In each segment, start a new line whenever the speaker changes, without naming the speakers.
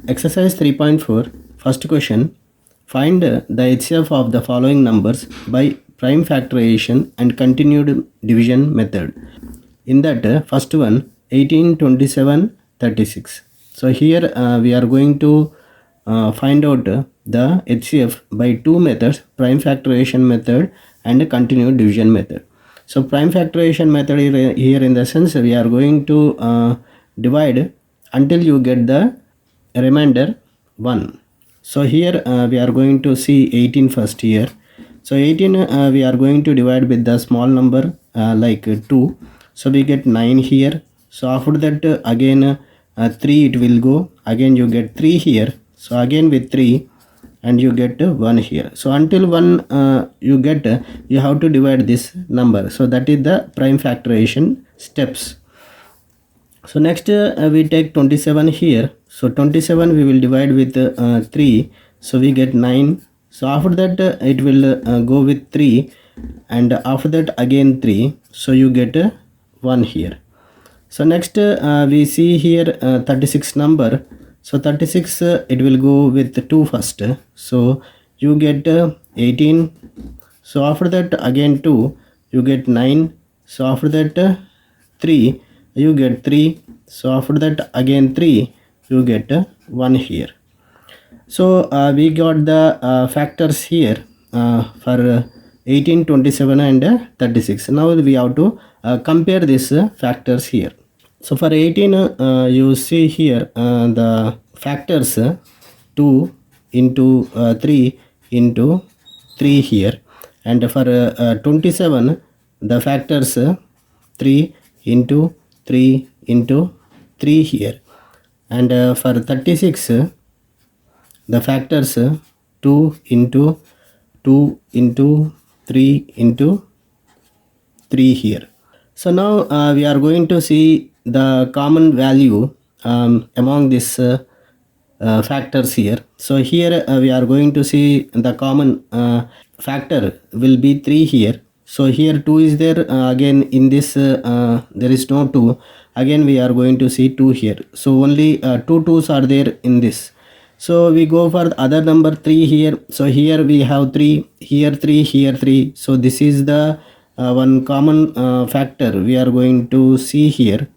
Exercise 3.4, first question. Find the HCF of the following numbers by prime factorization and continued division method. In that, first one, 18, 27, 36. So here we are going to find out the HCF by two methods, prime factorization method and continued division method. So prime factorization method here in the sense we are going to divide until you get the remainder 1. So here we are going to see 18 first here. So 18 we are going to divide with the small number like 2. So we get 9 here. So after that again 3 it will go. Again you get 3 here. So again with 3 and you get 1 here. So until 1 you get, you have to divide this number. So that is the prime factorization steps. So next we take 27 here. So 27 we will divide with 3. So we get 9. So after that it will go with 3 and after that again 3. So you get 1 here. So next we see here 36 number. So 36 it will go with 2 first. So you get 18. So after that again 2 you get 9. So after that 3 you get 3. So after that again 3 you get 1 here. So we got the factors here for 18, 27 and 36. Now we have to compare these factors here. So for 18 you see here the factors 2 into 3 into 3 here, and for 27 the factors 3 into 3 into 3 here, and for 36 the factors 2 into 2 into 3 into 3 here. So now we are going to see the common value among these factors here. So here we are going to see the common factor will be 3 here. So here 2 is there, again in this there is no 2, again we are going to see 2 here. So only 2 2s are there in this. So we go for the other number 3 here. So here we have 3, here 3, here 3. So this is the one common factor we are going to see here.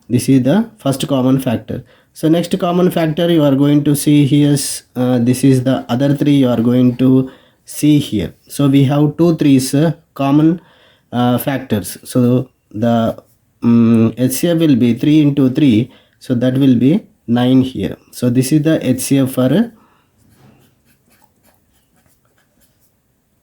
This is the first common factor. So next common factor you are going to see here, this is the other 3 you are going to see here. So we have 2 3s common factors. So the HCF will be 3 into 3. So that will be 9 here. So this is the HCF for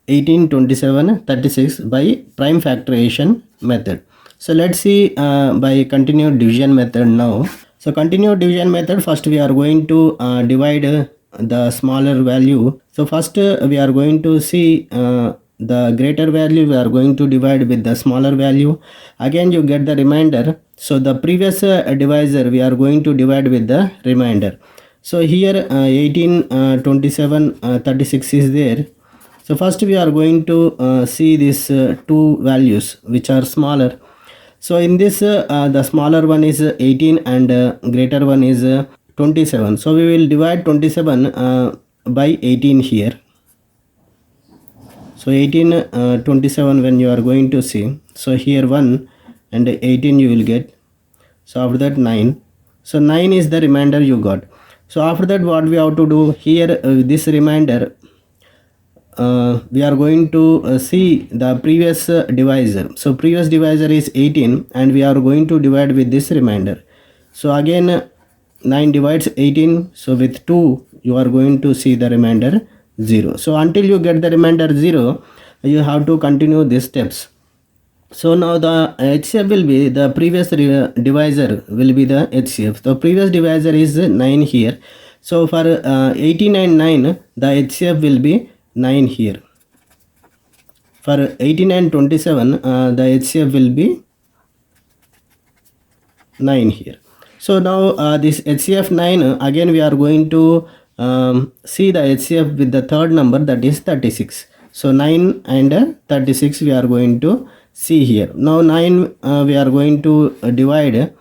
18, 27, 36 by prime factorization method. So let's see by continued division method now. So continued division method, first we are going to divide the smaller value. So first we are going to see the greater value we are going to divide with the smaller value. Again you get the remainder. So the previous divisor we are going to divide with the remainder. So here 18, 27, 36 is there. So first we are going to see these two values which are smaller. So in this the smaller one is 18 and greater one is 27. So we will divide 27 by 18 here. So 18, 27 when you are going to see. So here 1 and 18 you will get. So after that 9. So 9 is the remainder you got. So after that what we have to do here, this remainder we are going to see the previous divisor. So previous divisor is 18 and we are going to divide with this remainder. So again 9 divides 18. So with 2 you are going to see the remainder 0. So until you get the remainder 0 you have to continue these steps. So now the HCF will be the previous divisor will be the HCF. The previous divisor is 9 here. So for 18 and 9 the HCF will be 9 here. For 18 and 27 the HCF will be 9 here. So now this HCF 9 again we are going to see the HCF with the third number, that is 36. So 9 and 36 we are going to see here. Now 9 we are going to divide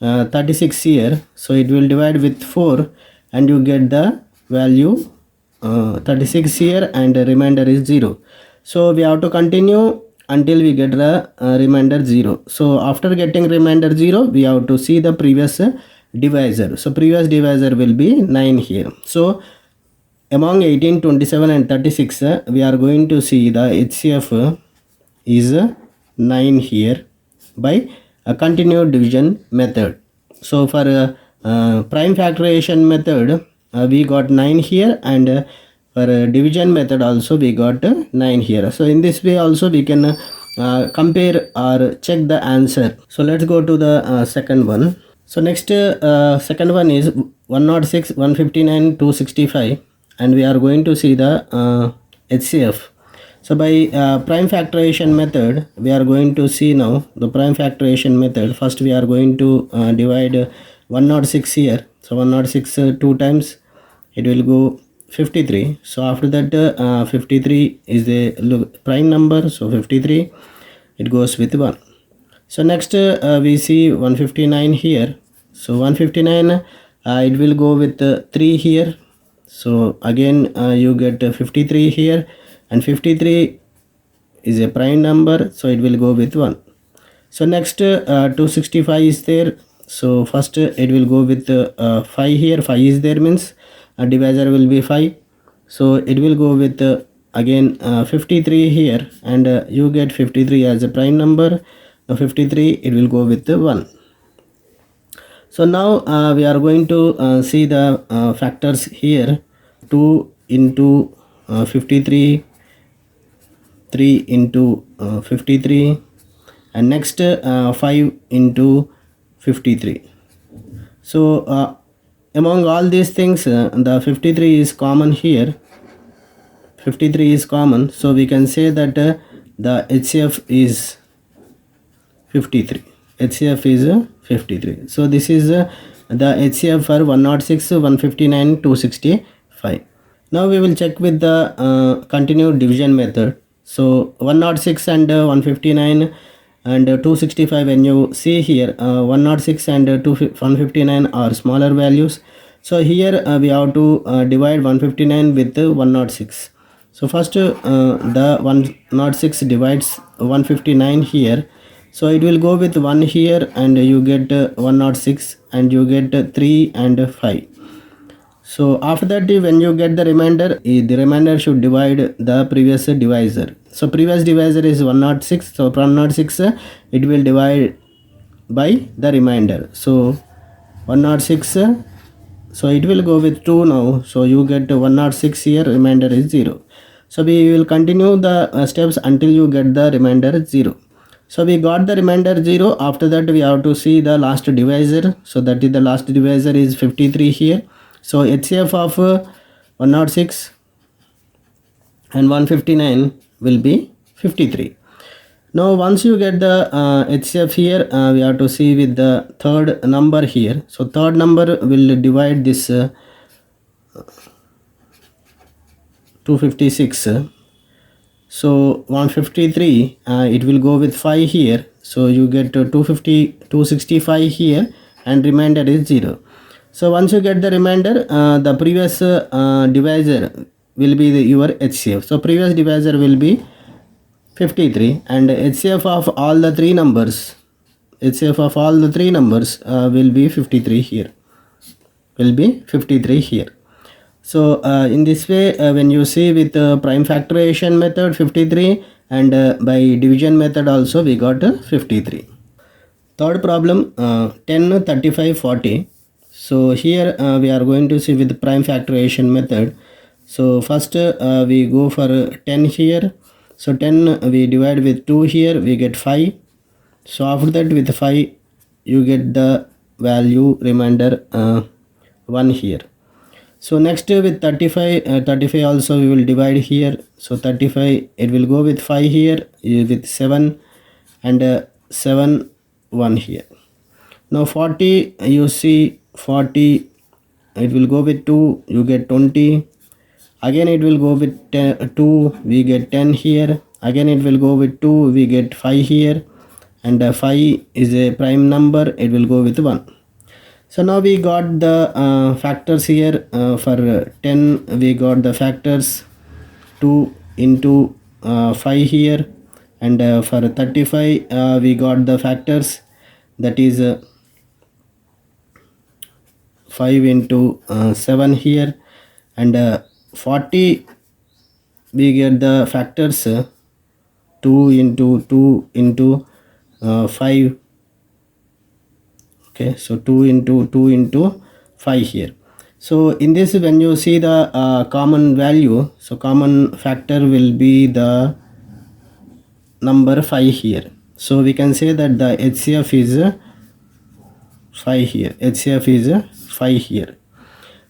36 here, so it will divide with 4 and you get the value 36 here, and the remainder is 0. So we have to continue until we get the remainder 0. So after getting remainder 0, we have to see the previous divisor. So previous divisor will be 9 here. So among 18, 27 and 36, we are going to see the HCF is 9 here by a continued division method. So for prime factorization method, we got 9 here, and for division method also we got 9 here. So in this way also we can compare or check the answer. So let's go to the second one. So next second one is 106, 159, 265, and we are going to see the HCF. So by prime factorization method, we are going to see now the prime factorization method. First we are going to divide 106 here. So 106 2 times, it will go 53. So after that 53 is the prime number, so 53 it goes with 1. So next we see 159 here. So 159 it will go with 3 here. So again you get 53 here, and 53 is a prime number, so it will go with 1. So next 265 is there. So first it will go with 5 here. 5 is there means a divisor will be 5. So it will go with again 53 here, and you get 53 as a prime number. Now 53 it will go with 1. So now we are going to see the factors here. 2 into 53, 3 into 53, and next 5 into 53. So among all these things the 53 is common here. 53 is common, so we can say that the HCF is 53. HCF is 53. So this is the HCF for 106, 159, 265. Now we will check with the continued division method. So 106 and 159 and 265, when you see here 106 and 159 are smaller values. So here we have to divide 159 with 106. So first the 106 divides 159 here. So it will go with 1 here, and you get 106, and you get 3 and 5. So after that when you get the remainder should divide the previous divisor. So previous divisor is 106, so from 106 it will divide by the remainder. So 106, so it will go with 2 now, so you get 106 here, remainder is 0. So we will continue the steps until you get the remainder 0. So we got the remainder 0. After that we have to see the last divisor. So that is the last divisor is 53 here. So HCF of 106 and 159 will be 53. Now once you get the HCF here, we have to see with the third number here. So third number will divide this 256. So 153 it will go with 5 here. So you get 265 here, and remainder is 0. So once you get the remainder, the previous divisor will be your HCF. So previous divisor will be 53, and HCF of all the three numbers, will be 53 here. So in this way when you see with prime factorization method 53, and by division method also we got 53. Third problem 10, 35, 40. So here we are going to see with prime factorization method. So first we go for 10 here. So 10 we divide with 2 here, we get 5. So after that with 5 you get the value remainder 1 here. So next with 35 also we will divide here. So 35 it will go with 5 here, with 7, and 7 1 here. Now 40, you see 40 it will go with 2, you get 20. Again it will go with 2, we get 10 here. Again it will go with 2, we get 5 here, and 5 is a prime number, it will go with 1. So now we got the factors here. For 10 we got the factors 2 into 5 here, and for 35 we got the factors, that is 5 into 7 here, and 40 we get the factors 2 into 2 into 5. Okay, so 2 into 2 into 5 here. So in this, when you see the common value, so common factor will be the number 5 here. So we can say that the HCF is 5 here. HCF is 5 here.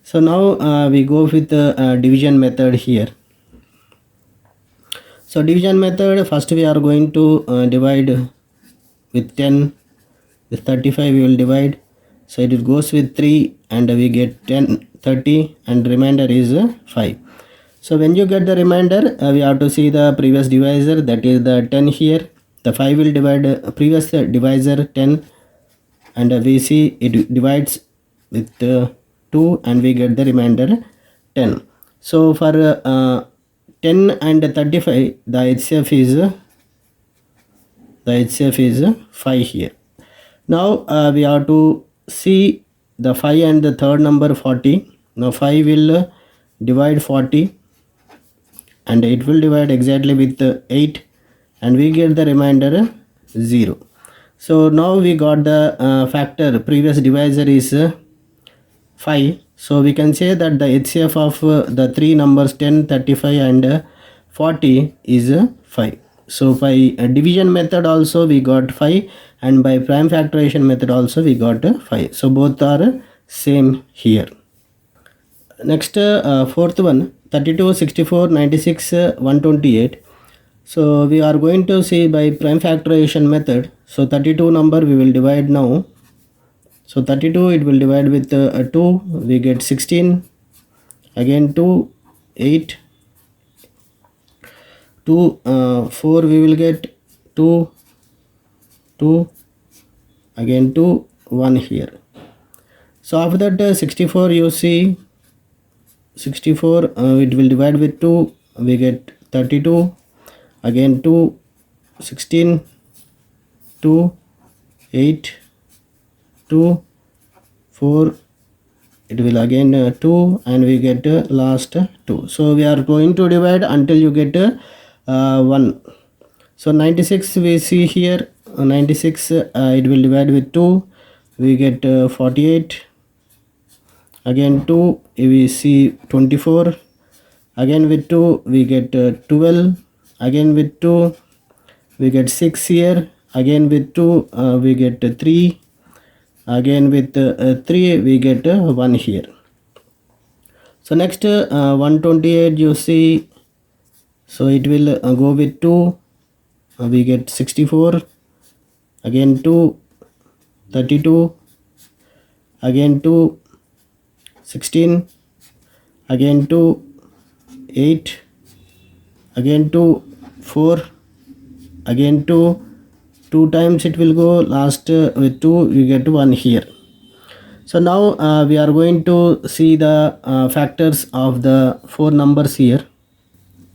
So now we go with the division method here. So division method, first we are going to divide with 10. With 35 we will divide, so it goes with 3 and we get 10 30, and remainder is 5. So when you get the remainder, we have to see the previous divisor, that is the 10 here. The 5 will divide previous divisor 10, and we see it divides with 2 and we get the remainder 10. So for 10 and 35 the HCF is 5 here. Now we have to see the 5 and the third number 40. Now 5 will divide 40, and it will divide exactly with 8, and we get the remainder 0. So now we got the factor, previous divisor is 5. So we can say that the HCF of the three numbers 10, 35 and 40 is 5. So by division method also we got 5, and by prime factorization method also we got 5. So both are same here. Next fourth one, 32, 64, 96, 128. So we are going to see by prime factorization method. So 32 number we will divide now. So 32 it will divide with 2, we get 16, again 2, 8, 2, 4 we will get 2, 2, again 2, 1 here. So after that 64 you see 64 it will divide with 2, we get 32, again 2, 16, 2, 8, 2, 4, it will again 2, and we get last 2. So we are going to divide until you get 1. So 96 we see here, 96 it will divide with 2, we get 48, again 2 we see 24, again with 2 we get 12, again with 2 we get 6 here, again with 2 we get 3, again with 3 we get 1 here. So next 128 you see, so it will go with 2, we get 64, again 2, 32, again 2, 16, again 2, 8, again 2, 4, again 2 times it will go, last with 2 we get 1 here. So now we are going to see the factors of the 4 numbers here.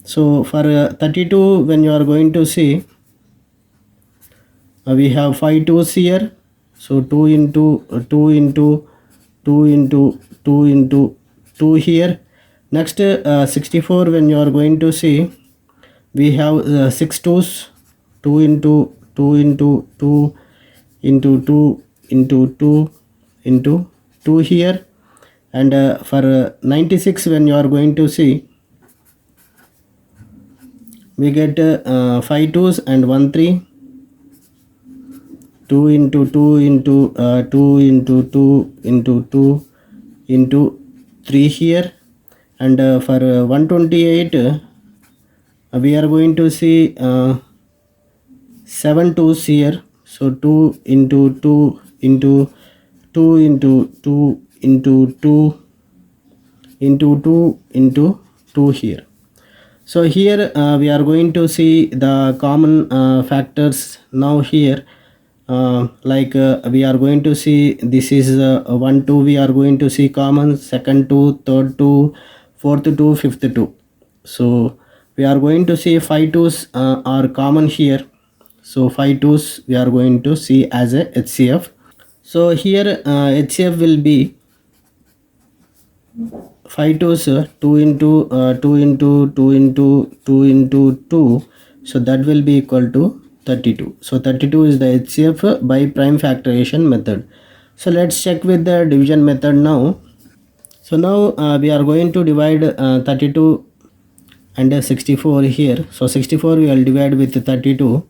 So for 32 when you are going to see, we have 5 2's here, so 2 into 2 into 2 into 2 into 2 here. Next 64 when you are going to see, we have 6 2's, 2 into 2 into 2 into 2 into 2 into 2 here. And for 96 when you are going to see, we get 5 2's and 1 3, 2 into 2 into 2 into 2 into 2 into 3 here. And for 128 we are going to see 7 2's here, so 2 into 2 into 2 into 2 into 2 into 2 into 2 here. So here we are going to see the common factors. Now here we are going to see this is 1 2 we are going to see common, second 2, third 2, fourth 2, fifth 2. So we are going to see 5 2's are common here. So 5 2's we are going to see as a HCF. So here HCF will be 5 2's 2 into 2 into 2 into 2 into 2. So that will be equal to 32. So 32 is the HCF by prime factorization method. So let's check with the division method now. So now we are going to divide 32 and 64 here. So 64 we will divide with 32.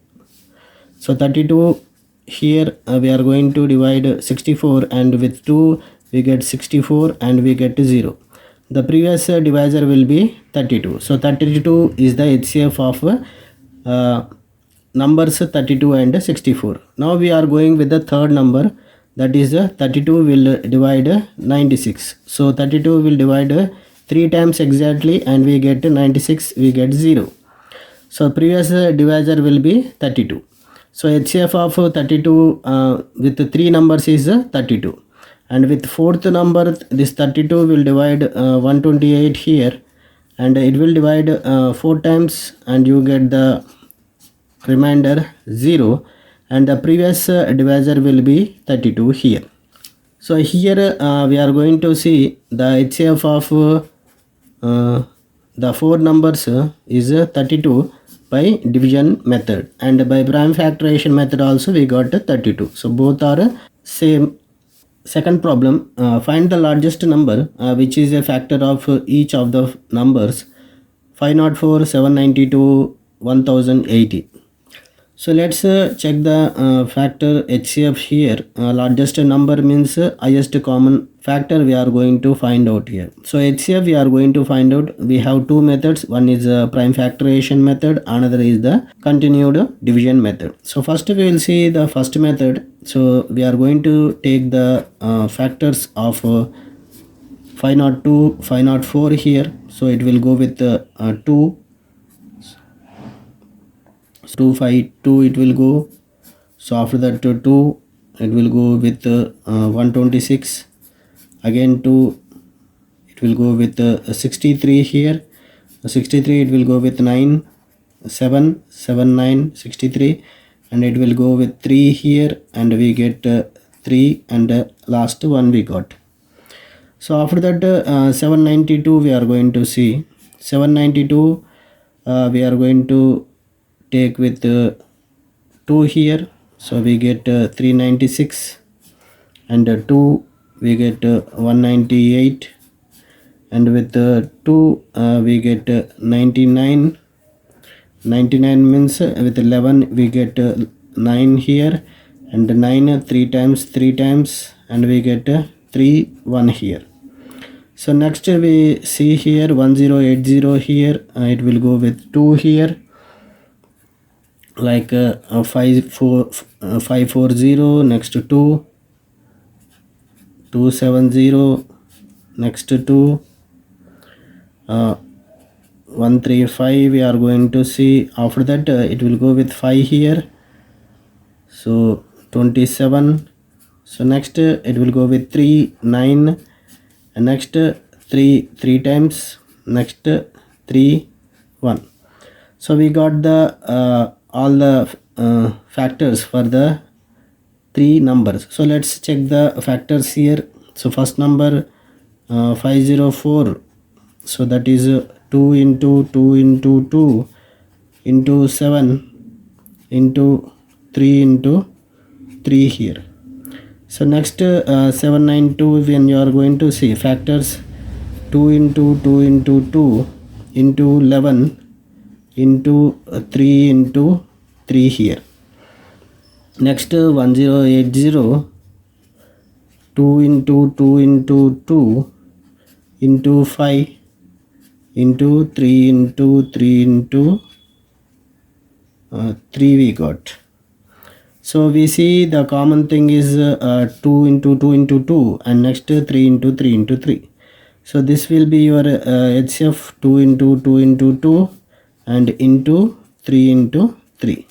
So 32 here we are going to divide 64, and with 2 we get 64 and we get 0. The previous divisor will be 32. So 32 is the HCF of numbers 32 and 64. Now we are going with the third number, that is 32 will divide 96. So 32 will divide 3 times exactly and we get 96, we get 0. So previous divisor will be 32. So HCF of 32 with 3 numbers is 32. And with fourth number, this 32 will divide 128 here, and it will divide 4 times and you get the remainder 0, and the previous divisor will be 32 here. So here we are going to see the HCF of the 4 numbers is 32 by division method, and by prime factorization method also we got 32. So both are same. Second problem, find the largest number which is a factor of each of the numbers 504, 792, 1080. So let's check the factor HCF here. Largest number means highest common factor we are going to find out here. So HCF we are going to find out. We have two methods. One is prime factorization method, another is the continued division method. So first we will see the first method. So we are going to take the factors of 502, 504 here. So it will go with 2. 252 it will go. So after that 2 it will go with 126. Again 2 it will go with 63 here. 63 it will go with 9, 7, 7, 9, 63, and it will go with 3 here, and we get 3, and last one we got. So after that 792 we are going to see. 792 we are going to take with 2 here. So we get 396, and 2 we get 198, and with 2 we get 99. 99 means with 11 we get 9 here, and 9 3 times, and we get 3 1 here. So next we see here 1080 here, it will go with 2 here, like 540, next 2, 270, next 2, 135 we are going to see. After that it will go with 5 here, so 27. So next it will go with 3, 9, and next 3 times, next 3, 1. So we got the all the factors for the 3 numbers. So let's check the factors here. So first number 504, so that is 2 into 2 into 2 into 7 into 3 into 3 here. So next 792 when you are going to see factors 2 into 2 into 2 into 11 into 3 into 3 here. Next 1080 2 into 2 into 2 into 5 into 3 into 3 into 3 we got. So we see the common thing is 2 into 2 into 2, and next 3 into 3 into 3. So this will be your HCF 2 into 2 into 2 and into 3 into 3.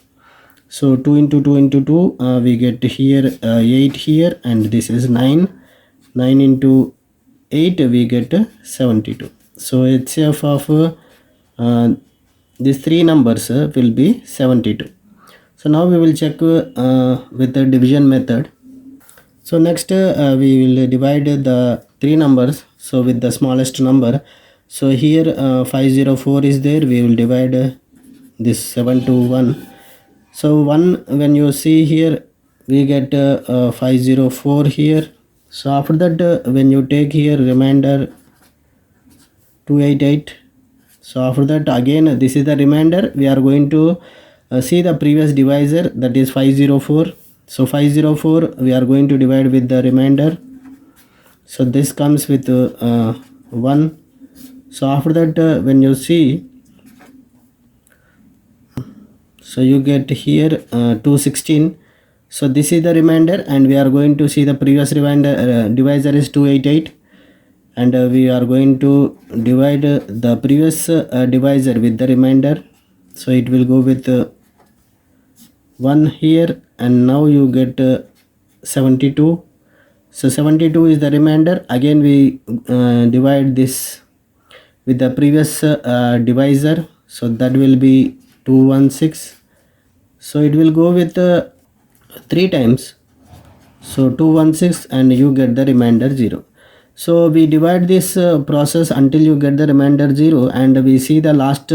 So 2 into 2 into 2, we get here 8 here, and this is 9. 9 into 8, we get 72. So HCF of these three numbers will be 72. So now we will check with the division method. So next we will divide the three numbers, so with the smallest number. So here 504 is there, we will divide this 7 to 1. So 1, when you see here, we get 504 here. So after that when you take here remainder 288, so after that again this is the remainder, we are going to see the previous divisor, that is 504. So 504 we are going to divide with the remainder, so this comes with 1. So after that when you see, so you get here 216. So this is the remainder, and we are going to see the previous remainder divisor is 288, and we are going to divide the previous divisor with the remainder. So it will go with 1 here, and now you get 72. So 72 is the remainder. Again we divide this with the previous divisor, so that will be 216. So it will go with 3 times, so 216, and you get the remainder 0. So we divide this process until you get the remainder 0, and we see the last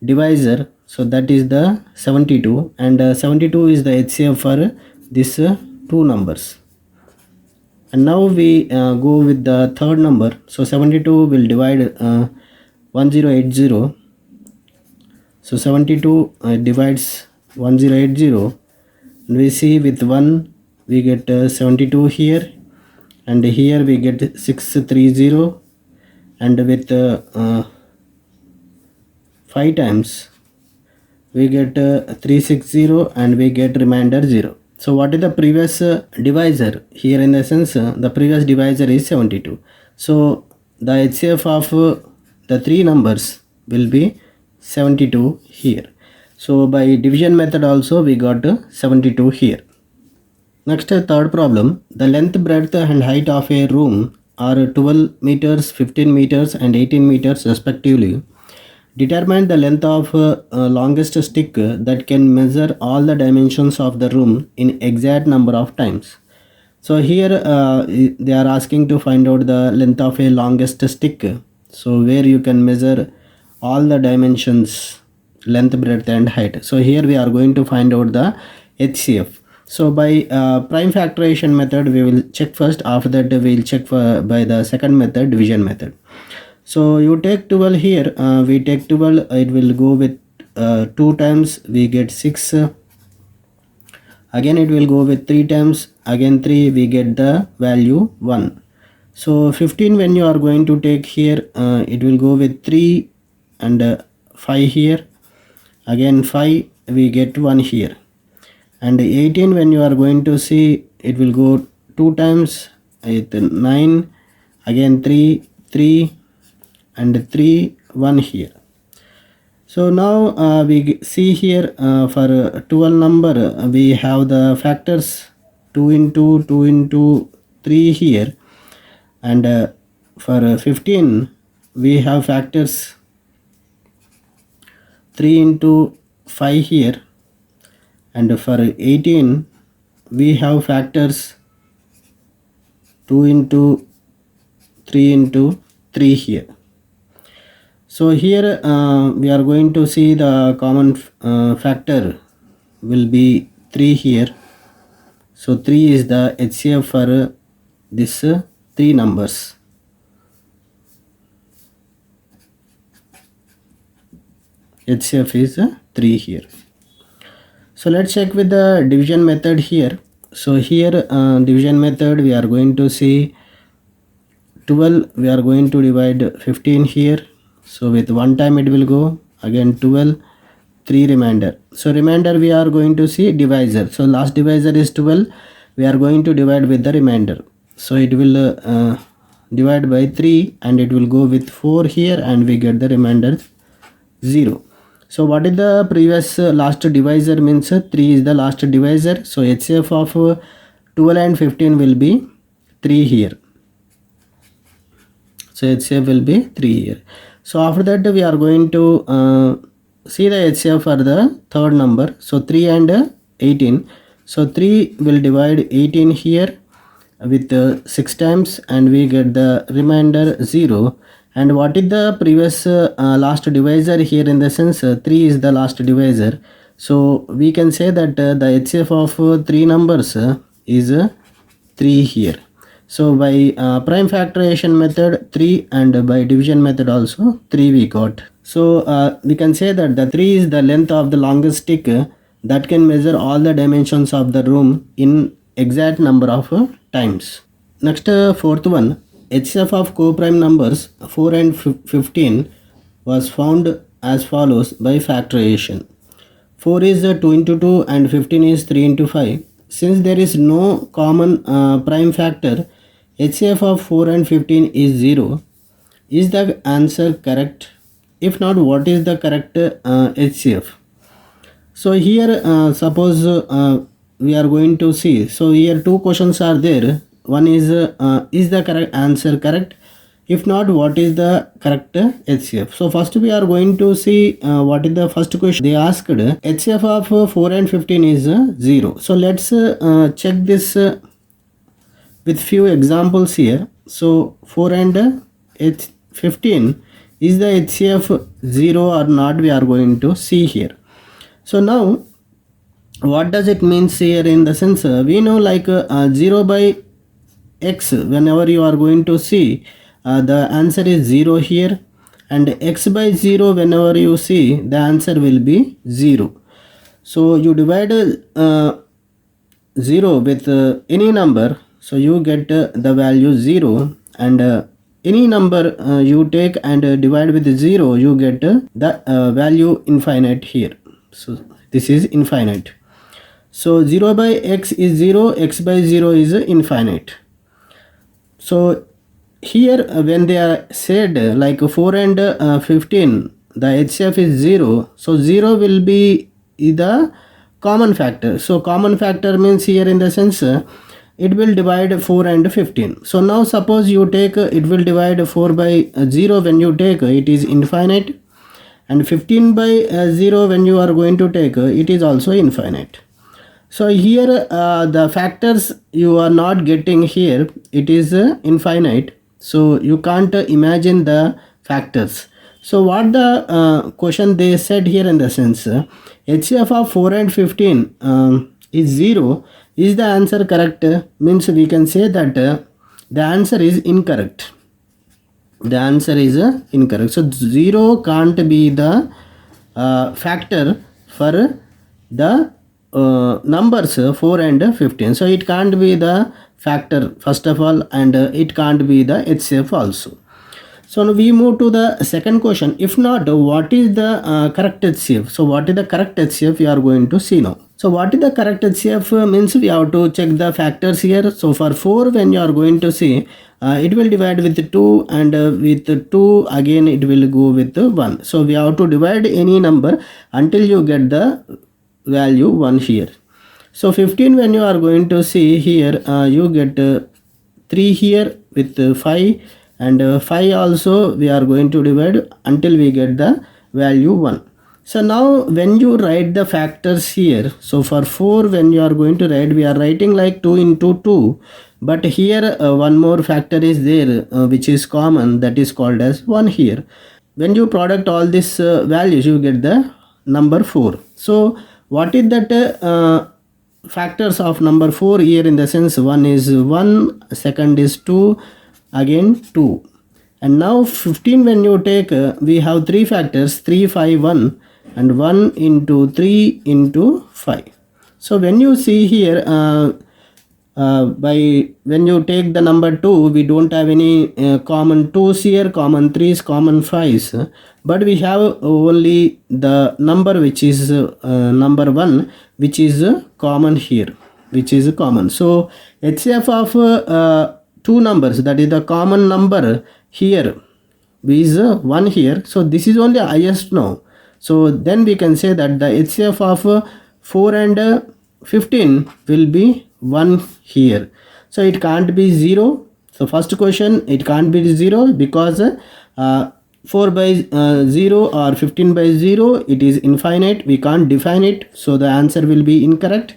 divisor, so that is the 72, and 72 is the HCF for this two numbers. And now we go with the third number. So 72 will divide 1080. So 72 divides 1080, and we see with 1 we get 72 here, and here we get 630, and with 5 times we get 360, and we get remainder 0. So what is the previous divisor? Here in the sense the previous divisor is 72. So the HCF of the three numbers will be 72 here. So by division method also we got 72 here. Next, third problem. The length, breadth and height of a room are 12 meters, 15 meters and 18 meters respectively. Determine the length of longest stick that can measure all the dimensions of the room in exact number of times. So here they are asking to find out the length of a longest stick, so where you can measure all the dimensions, length, breadth and height. So here we are going to find out the HCF. So by prime factorization method we will check first, after that we will check by the second method, division method. So you take 12 here, we take 12, it will go with 2 times, we get 6. Again it will go with 3 times, again 3, we get the value 1. So 15 when you are going to take here, it will go with 3 and 5 here, again 5, we get 1 here. And 18 when you are going to see, it will go 2 times, 9, again 3, 3 and 3, 1 here. So now we see here for 12 number we have the factors 2 into 3 here, and for 15 we have factors 3 into 5 here, and for 18 we have factors 2 into 3 here. So here we are going to see the common factor will be 3 here. So 3 is the HCF for this 3 numbers. HCF is 3 here. So let's check with the division method here. So here division method we are going to see 12, we are going to divide 15 here. So with 1 time it will go, again 12, 3 remainder. So remainder we are going to see divisor. So last divisor is 12, we are going to divide with the remainder. So it will divide by 3 and it will go with 4 here, and we get the remainder 0. So what is the previous last divisor means 3 is the last divisor. So HCF of 12 and 15 will be 3 here. So HCF will be 3 here. So after that we are going to see the HCF for the third number. So 3 and 18. So 3 will divide 18 here with 6 times and we get the remainder 0. And what is the previous last divisor here, in the sense 3 is the last divisor. So we can say that the HCF of 3 numbers is 3 here. So by prime factorization method 3 and by division method also 3 we got. So we can say that the 3 is the length of the longest stick that can measure all the dimensions of the room in exact number of times. Next, fourth one, HCF of co-prime numbers 4 and 15 was found as follows by factorization. 4 is 2 into 2 and 15 is 3 into 5. Since there is no common prime factor, HCF of 4 and 15 is 0. Is the answer correct? If not, what is the correct HCF? So here suppose we are going to see. So here two questions are there. One is the correct answer correct? If not, what is the correct HCF? So first we are going to see what is the first question. They asked HCF of 4 and 15 is 0. So let's check this with few examples here. So 4 and 15 is the HCF 0 or not, we are going to see here. So now what does it means here, in the sense we know like 0 by x, whenever you are going to see the answer is 0 here, and x by 0 whenever you see the answer will be 0. So you divide 0 with any number, so you get the value 0, and any number you take and divide with 0, you get the value infinite here. So this is infinite. So 0 by x is 0, x by 0 is infinite. So here when they are said like 4 and 15, the HCF is 0. So 0 will be the common factor. So common factor means here, in the sense it will divide 4 and 15. So now suppose you take it will divide 4 by 0, when you take it is infinite, and 15 by 0 when you are going to take it is also infinite. So here the factors you are not getting here, it is infinite, so you can't imagine the factors. So what the question they said here, in the sense HCF of 4 and 15 is 0. Is the answer correct? Means we can say that the answer is incorrect. The answer is incorrect. So 0 can't be the factor for the numbers 4 and 15. So it can't be the factor first of all, and it can't be the HCF also. So now we move to the second question. If not, what is the correct HCF? So what is the correct HCF we are going to see now. So what is the correct HCF means we have to check the factors here. So for 4 when you are going to see it will divide with 2, and with 2 again it will go with 1. So we have to divide any number until you get the value 1 here. So 15 when you are going to see here you get 3 here with 5, and 5 also we are going to divide until we get the value 1. So now when you write the factors here, so for 4 when you are going to write, we are writing like 2 into 2, but here one more factor is there which is common, that is called as 1 here. When you product all these values, you get the number 4. So what is that factors of number 4 here, in the sense 1 is 1, second is 2, again 2, and now 15 when you take we have 3 factors, 3, 5, 1, and 1 into 3 into 5. So when you see here by when you take the number 2, we don't have any common 2s here, common 3s, common 5s, but we have only the number which is number 1, which is common here, which is common. So HCF of 2 numbers, that is the common number here, is 1 here. So this is only highest now. So then we can say that the HCF of 4 and 15 will be 1 here. So it can't be 0. So first question, it can't be 0 because 4 by 0 or 15 by 0, it is infinite. We can't define it. So the answer will be incorrect.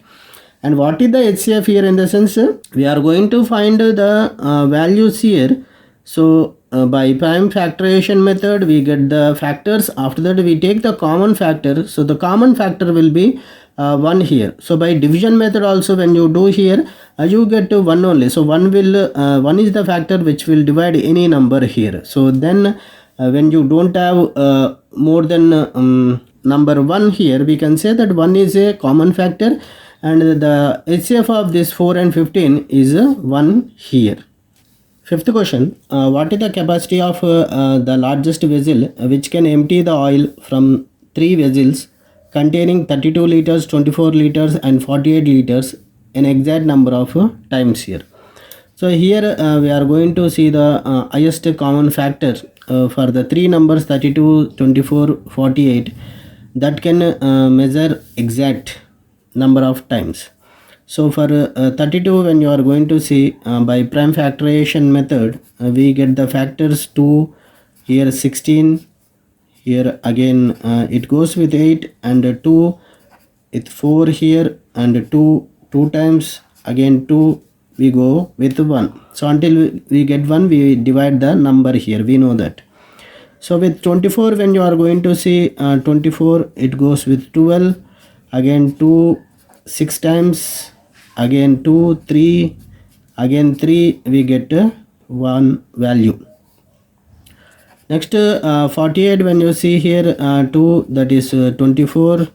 And what is the HCF here in the sense? We are going to find the values here. So by prime factorization method, we get the factors. After that, we take the common factor. So the common factor will be 1 here. So by division method also, when you do here, you get 1 only. So 1 is the factor which will divide any number here. So then when you don't have more than number 1 here, we can say that 1 is a common factor, and the HCF of this 4 and 15 is 1 here. Fifth question, what is the capacity of the largest vessel which can empty the oil from 3 vessels containing 32 liters, 24 liters and 48 liters, an exact number of times here. So here we are going to see the highest common factor for the 3 numbers 32, 24, 48 that can measure exact number of times. So for 32, when you are going to see by prime factorization method, we get the factors 2, here 16, here again it goes with 8, and 2 with 4 here, and 2 times, again 2, we go with 1. So until we get 1, we divide the number here, we know that. So with 24, when you are going to see 24, it goes with 12, again 2, 6 times, again 2, 3, again 3, we get 1 value. Next 48, when you see here 2, that is 24,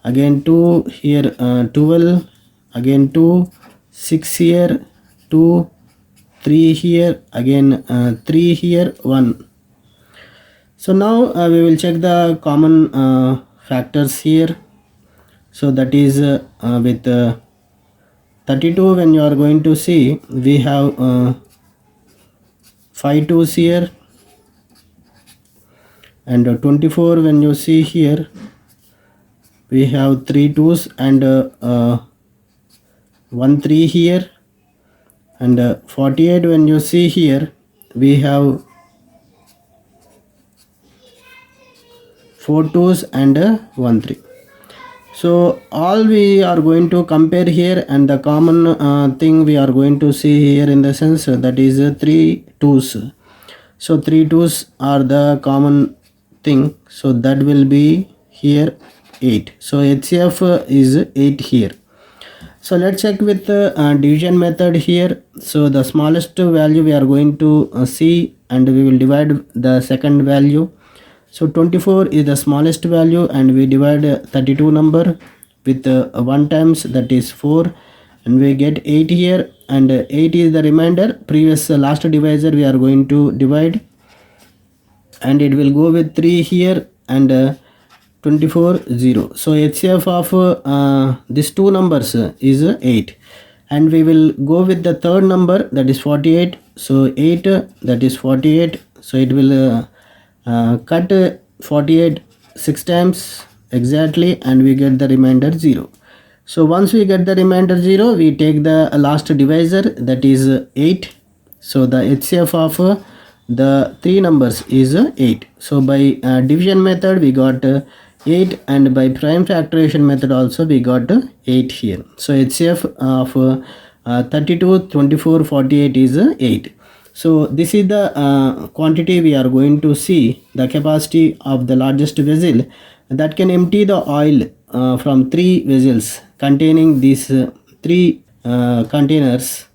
again 2 here 12, again 2, 6 here, 2, 3 here, again 3 here, 1. So now we will check the common factors here. So that is with 32, when you are going to see, we have 5 2's here, and 24, when you see here, we have 3 2's and 1 3 here, and 48, when you see here, we have 4 2's and 1 3. So all we are going to compare here, and the common thing we are going to see here in the sense, that is 3 2's. So 3 2's are the common thing, so that will be here 8. So HCF is 8 here. So let's check with the division method here. So the smallest value we are going to see, and we will divide the second value. So 24 is the smallest value, and we divide 32 number with 1 times, that is 4, and we get 8 here, and 8 is the remainder. Previous last divisor we are going to divide, and it will go with 3 here, and 24 0. So HCF of these two numbers is 8, and we will go with the third number, that is 48. So 8, that is 48, so it will cut 48 6 times exactly, and we get the remainder 0. So once we get the remainder 0, we take the last divisor, that is 8. So the HCF of the 3 numbers is 8. So by division method we got 8, and by prime factorization method also we got 8 here. So HCF of 32, 24, 48 is 8. So this is the quantity we are going to see, the capacity of the largest vessel that can empty the oil from 3 vessels containing these 3 containers